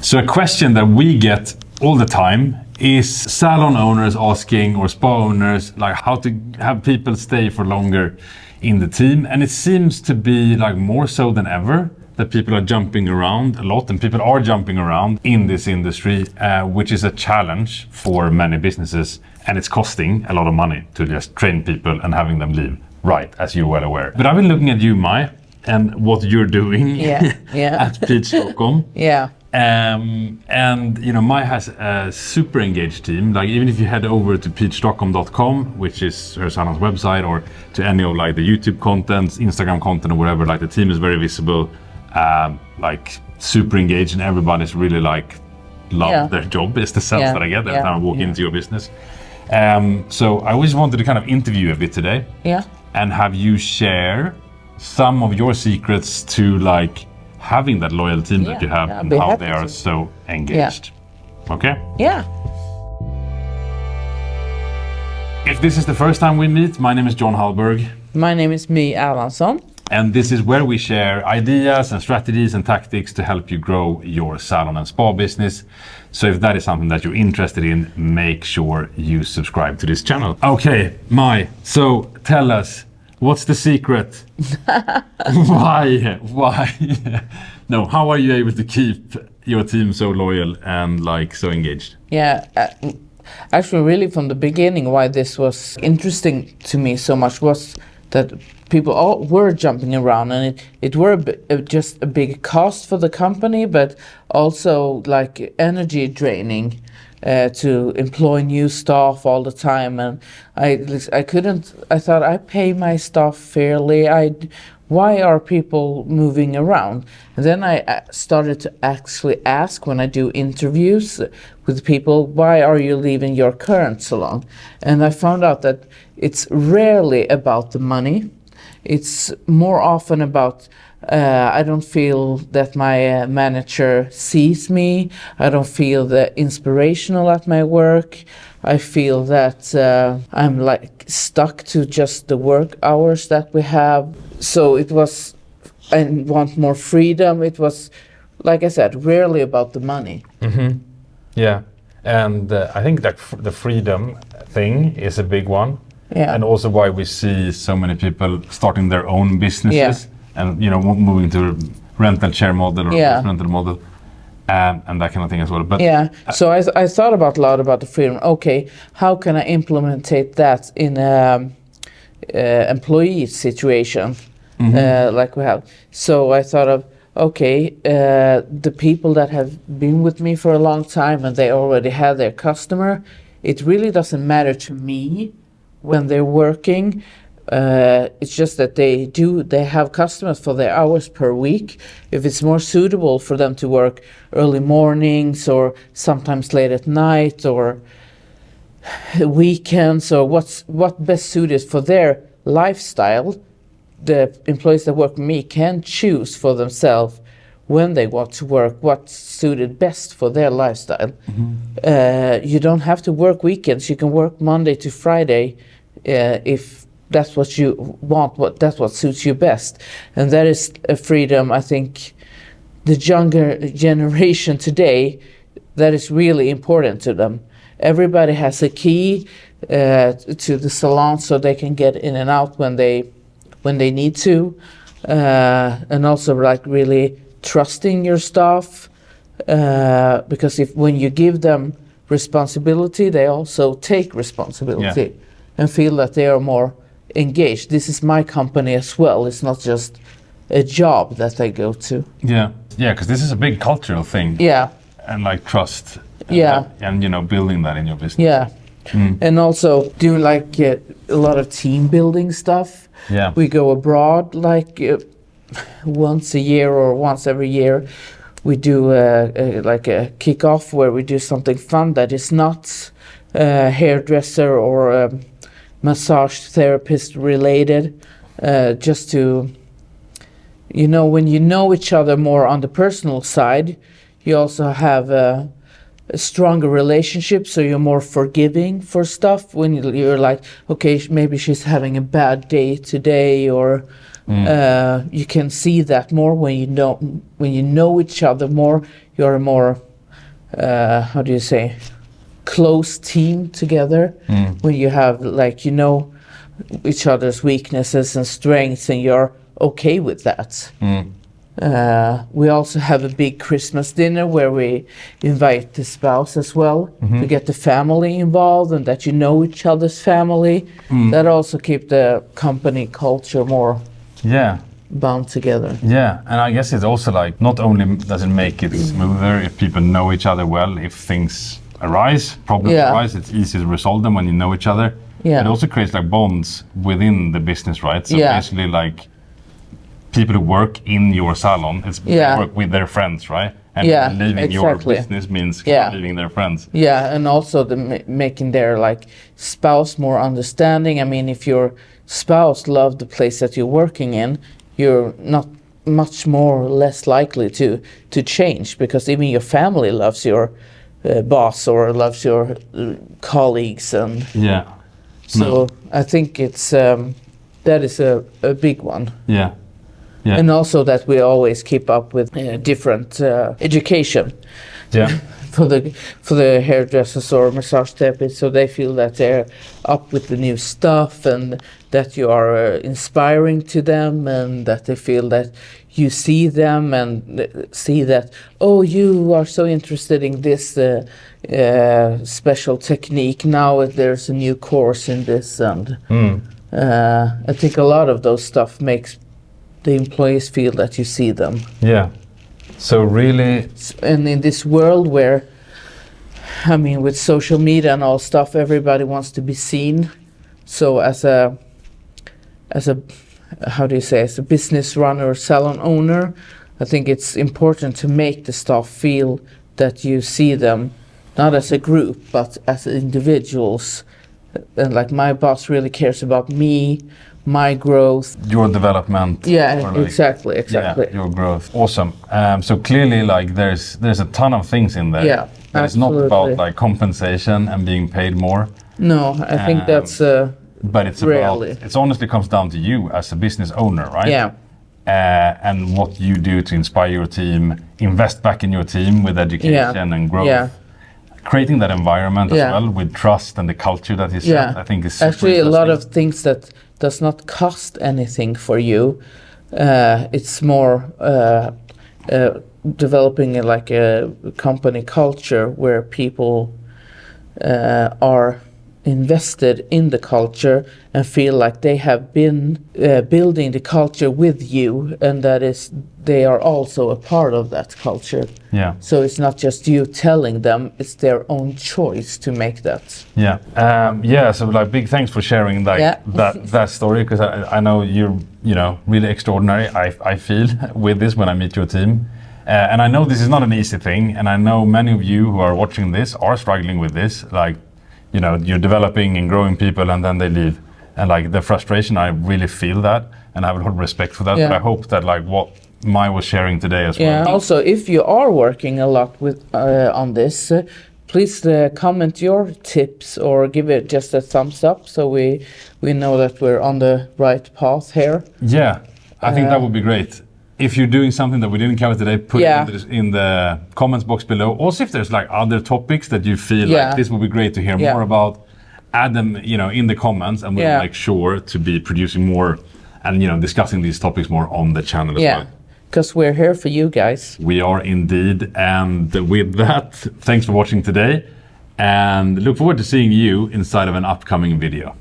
So a question that we get all the time is salon owners asking, or spa owners, like how to have people stay for longer in the team. And it seems to be like more so than ever that people are jumping around a lot, and people are jumping around in this industry, which is a challenge for many businesses. And it's costing a lot of money to just train people and having them leave, right, as you're well aware. But I've been looking at you, Mai, and what you're doing at Peach Stockholm. Yeah. And you know, Mai has a super engaged team. Like, even if you head over to peachstockholm.com, which is her salon's website, or to any of like the YouTube content, Instagram content, or whatever, like the team is very visible, like super engaged, and everybody's really like love their job. Is the sense that I get every time I walk into your business. So I always wanted to kind of interview you a bit today, and have you share some of your secrets to like having that loyal team that you have, and how they are so engaged. Okay? Yeah. If this is the first time we meet, my name is John Hallberg. My name is Mi Erlandsson. And this is where we share ideas and strategies and tactics to help you grow your salon and spa business. So if that is something that you're interested in, make sure you subscribe to this channel. Okay, Mai, so tell us, what's the secret? Why? No, how are you able to keep your team so loyal and like so engaged? Yeah, actually really from the beginning why this was interesting to me so much was that people all were jumping around, and it were just a big cost for the company, but also like energy draining to employ new staff all the time. And I thought I pay my staff fairly. Why are people moving around? And then I started to actually ask, when I do interviews with people, why are you leaving your current salon? And I found out that it's rarely about the money. It's more often about, I don't feel that my manager sees me. I don't feel that inspirational at my work. I feel that I'm like stuck to just the work hours that we have. So it was, I want more freedom. It was, like I said, rarely about the money. Mm-hmm. Yeah, and I think that the freedom thing is a big one. Yeah. And also why we see so many people starting their own businesses, and you know, moving to rental share model or rental model, and that kind of thing as well. But so I thought a lot about the freedom. Okay, how can I implementate that in a employee situation like we have? So I thought of, okay, the people that have been with me for a long time and they already have their customer, it really doesn't matter to me when they're working. It's just that they have customers for their hours per week. If it's more suitable for them to work early mornings or sometimes late at night or weekends, or what best suited for their lifestyle, the employees that work with me can choose for themselves when they want to work, what's suited best for their lifestyle. You don't have to work weekends. You can work Monday to Friday if that's what you want, that's what suits you best. And that is a freedom, I think, the younger generation today, that is really important to them. Everybody has a key to the salon so they can get in and out when they need to. And also like really trusting your staff, because when you give them responsibility, they also take responsibility and feel that they are more engaged. This is my company as well. It's not just a job that they go to. Yeah, because this is a big cultural thing. Yeah. And like trust. And you know, building that in your business. Yeah. And also doing like a lot of team building stuff. Yeah. We go abroad like once a year or once every year. We do like a kickoff where we do something fun that is not hairdresser or massage therapist related, just to, you know, when you know each other more on the personal side, you also have a stronger relationship, so you're more forgiving for stuff when you're like, okay, maybe she's having a bad day today, or you can see that more when you know each other more. You're more how do you say, close team together, when you have like, you know, each other's weaknesses and strengths, and you're okay with that. We also have a big Christmas dinner where we invite the spouse as well, to get the family involved, and that you know each other's family. That also keep the company culture more bound together. Yeah, and I guess it's also like, not only does it make it smoother if people know each other well, if things arise, problems arise, it's easy to resolve them when you know each other. It also creates like bonds within the business, right? So basically like people who work in your salon, it's work with their friends, right? And leaving your business means leaving their friends. Yeah, and also making their like spouse more understanding. I mean, if your spouse loved the place that you're working in, you're not much more or less likely to change, because even your family loves your boss or loves your colleagues, and so I think it's that is a big one. And also that we always keep up with different education for the hairdressers or massage therapists, so they feel that they're up with the new stuff, and that you are inspiring to them, and that they feel that you see them and see that, oh, you are so interested in this special technique. Now there's a new course in this, and I think a lot of those stuff makes the employees feel that you see them. So really, and in this world where, I mean, with social media and all stuff, everybody wants to be seen. So as a how do you say, as a business runner or salon owner, I think it's important to make the staff feel that you see them not as a group but as individuals, and like my boss really cares about me, my growth, your development. Exactly. Your growth. Awesome. So clearly, like there's a ton of things in there. It's not about like compensation and being paid more. No, I think that's but it's rarely. about, it honestly comes down to you as a business owner, right? And what you do to inspire your team, invest back in your team with education and growth. Creating that environment as well with trust and the culture that is set, I think is super actually a lot of things that does not cost anything for you. It's more developing like a company culture where people are invested in the culture and feel like they have been building the culture with you, and that is they are also a part of that culture. So it's not just you telling them, it's their own choice to make that. So like big thanks for sharing like that story, because I know you're really extraordinary, I feel with this when I meet your team. And I know this is not an easy thing, and I know many of you who are watching this are struggling with this, like you're developing and growing people and then they leave, and like the frustration, I really feel that, and I have a lot of respect for that. But I hope that like what Mai was sharing today as well. Also, if you are working a lot with on this, please comment your tips or give it just a thumbs up, so we know that we're on the right path here. I think that would be great. If you're doing something that we didn't cover today, put it in the comments box below. Also, if there's like other topics that you feel like this would be great to hear more about, add them, in the comments, and we'll make sure to be producing more and discussing these topics more on the channel as well. Because we're here for you guys. We are indeed. And with that, thanks for watching today, and look forward to seeing you inside of an upcoming video.